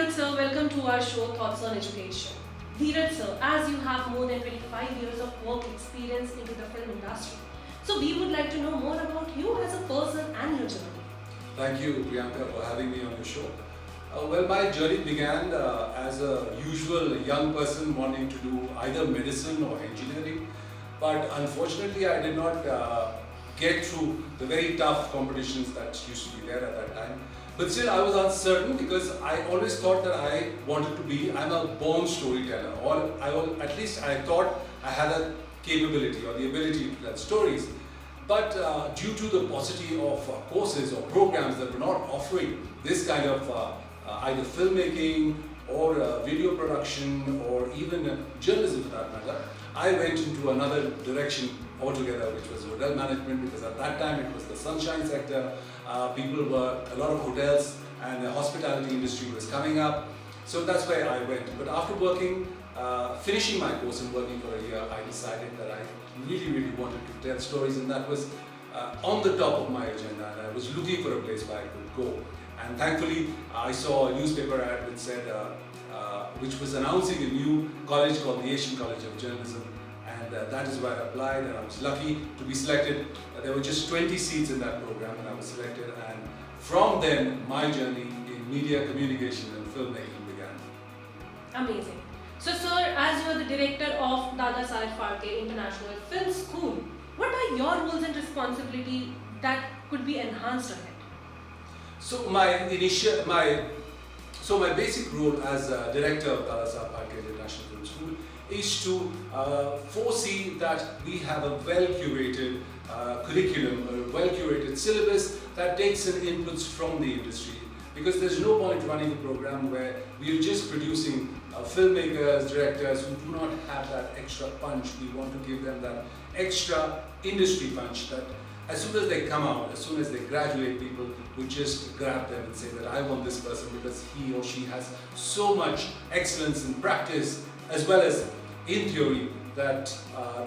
Dhiraj sir, welcome to our show Thoughts on Education. Dhiraj sir, as you have more than 25 years of work experience into the film industry, so we would like to know more about you as a person and your journey. Thank you, Priyanka, for having me on your show. Well, my journey began as a usual young person wanting to do either medicine or engineering, but unfortunately I did not get through the very tough competitions that used to be there at that time. But still I was uncertain because I always thought that I wanted to be, I'm a born storyteller, or at least I thought I had a capability or the ability to tell stories. But due to the paucity of courses or programs that were not offering this kind of either filmmaking or video production or even journalism for that matter, I went into another direction altogether, which was hotel management, because at that time it was the sunshine sector. A lot of hotels and the hospitality industry was coming up. So that's where I went. But after finishing my course and working for a year, I decided that I really wanted to tell stories, and that was on the top of my agenda, and I was looking for a place where I could go. And thankfully, I saw a newspaper ad which said, which was announcing a new college called the Asian College of Journalism, and that is where I applied, and I was lucky to be selected. There were just 20 seats in that program, and I was selected, and from then, my journey in media communication and filmmaking began. Amazing. So sir, as you are the director of Dadasaheb Phalke International Film School, what are your roles and responsibility that could be enhanced ahead? So my basic role as director of Dadasaheb Phalke International Film School is to foresee that we have a well-curated curriculum, a well-curated syllabus that takes in inputs from the industry. Because there's no point running a program where we are just producing filmmakers, directors who do not have that extra punch. We want to give them that extra industry punch that as soon as they come out, as soon as they graduate, people would just grab them and say that I want this person because he or she has so much excellence in practice as well as in theory that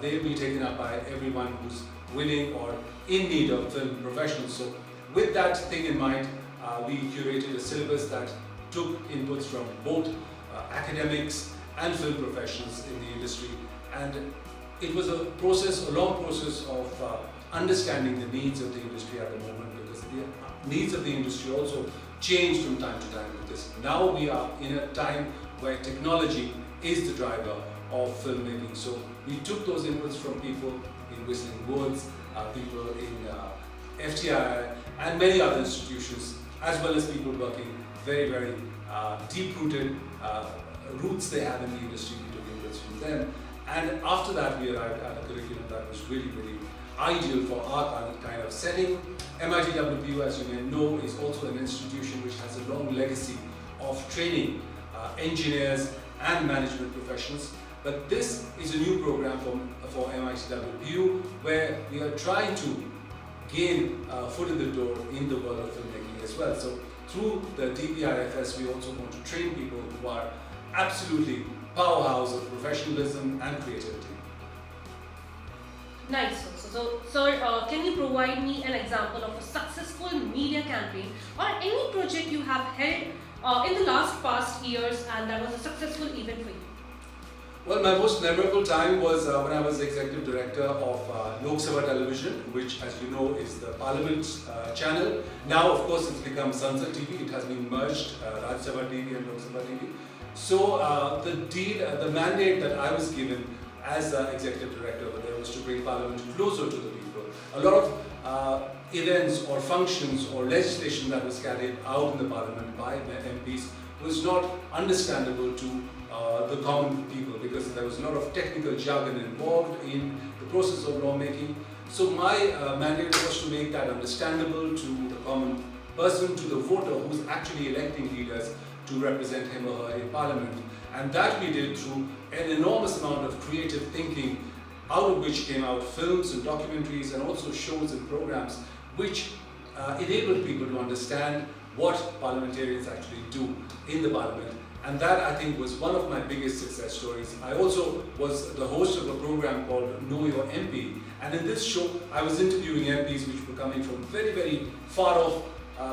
they'll be taken up by everyone who's willing or in need of film professionals. So with that thing in mind, we curated a syllabus that took inputs from both academics and film professionals in the industry, and it was a long process of understanding the needs of the industry at the moment, because the needs of the industry also change from time to time with this. Now we are in a time where technology is the driver of filmmaking. So we took those inputs from people in Whistling Woods, people in FTI and many other institutions, as well as people working very deep-rooted roots they have in the industry. We took inputs from them. And after that, we arrived at a curriculum that was really ideal for our kind of setting. MITWPU, as you may know, is also an institution which has a long legacy of training engineers and management professionals. But this is a new program for MITWPU, where we are trying to gain foot in the door in the world of filmmaking as well. So through the DPIFS, we also want to train people who are absolutely powerhouse of professionalism and creativity. Nice. So sir, can you provide me an example of a successful media campaign or any project you have held in the past years and that was a successful event for you? Well, my most memorable time was when I was executive director of Lok Sabha Television, which, as you know, is the Parliament channel. Now, of course, it's become Sansad TV. It has been merged, Rajya Sabha TV and Lok Sabha TV. So the mandate that I was given as executive director over there was to bring Parliament closer to the people. A lot of events or functions or legislation that was carried out in the Parliament by MPs was not understandable to the common people, because there was a lot of technical jargon involved in the process of lawmaking. So my mandate was to make that understandable to the common person, to the voter who's actually electing leaders to represent him or her in Parliament. And that we did through an enormous amount of creative thinking, out of which came out films and documentaries and also shows and programs which enabled people to understand what parliamentarians actually do in the Parliament. And that, I think, was one of my biggest success stories. I also was the host of a program called Know Your MP, and in this show I was interviewing MPs which were coming from very far off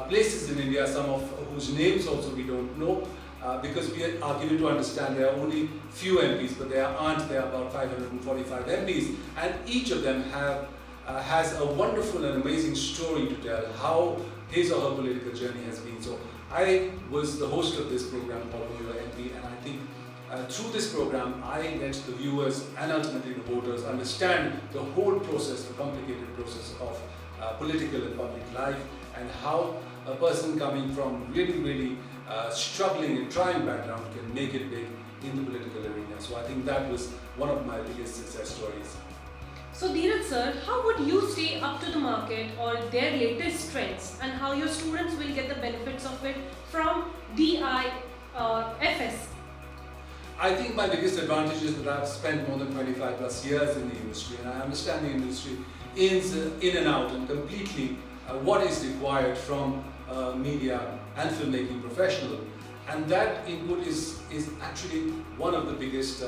places in India, some of whose names also we don't know, because we are given to understand there are only few MPs, but there are about 545 MPs, and each of them has a wonderful and amazing story to tell how his or her political journey has been. So I was the host of this program, Follow Your MP, and I think through this program I let the viewers and ultimately the voters understand the whole process, the complicated process of political and public life, and how a person coming from really struggling and trying background can make it big in the political arena. So I think that was one of my biggest success stories. So Dhiraj sir, how would you stay up to the market or their latest trends, and how your students will get the benefits of it from DIFS? I think my biggest advantage is that I've spent more than 25 plus years in the industry, and I understand the industry in and out and completely what is required from media and filmmaking professional. And that input is actually one of the biggest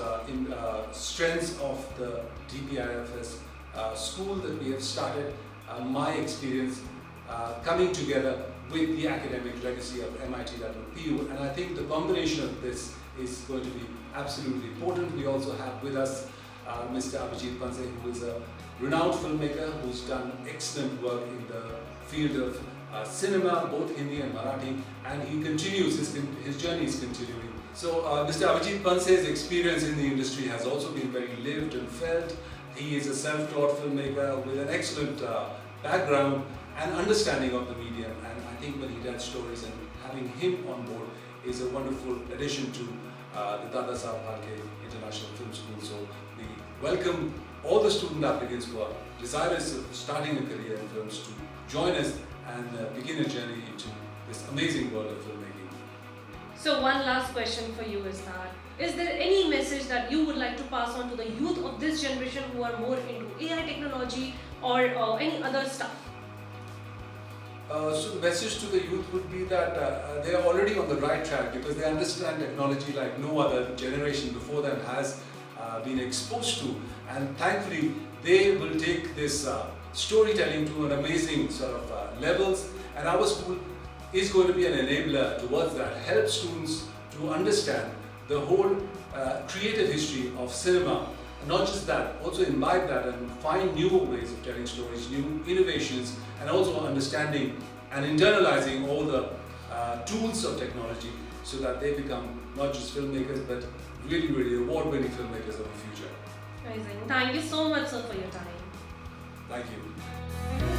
strengths of the DPIFS school that we have started. My experience coming together with the academic legacy of MIT PU, and I think the combination of this is going to be absolutely important. We also have with us Mr. Abhijit Panse, who is a renowned filmmaker who's done excellent work in the field of cinema, both Hindi and Marathi, and he continues, his journey is continuing. So Mr. Abhijit Panse's experience in the industry has also been very lived and felt. He is a self-taught filmmaker with an excellent background and understanding of the medium, and I think when he tells stories, and having him on board is a wonderful addition to the Dadasaheb Phalke International Film School. So we welcome all the student applicants who are desirous of starting a career in films to join us and begin a journey into this amazing world of filmmaking. So one last question for you is that, is there any message that you would like to pass on to the youth of this generation who are more into AI technology or any other stuff? So the message to the youth would be that they are already on the right track, because they understand technology like no other generation before them has been exposed to, and thankfully they will take this storytelling to an amazing sort of levels, and our school is going to be an enabler towards that, help students to understand the whole creative history of cinema. And not just that, also imbibe that and find new ways of telling stories, new innovations, and also understanding and internalizing all the tools of technology, so that they become not just filmmakers but really award-winning filmmakers of the future. Amazing. Thank you so much, sir, for your time. Thank you.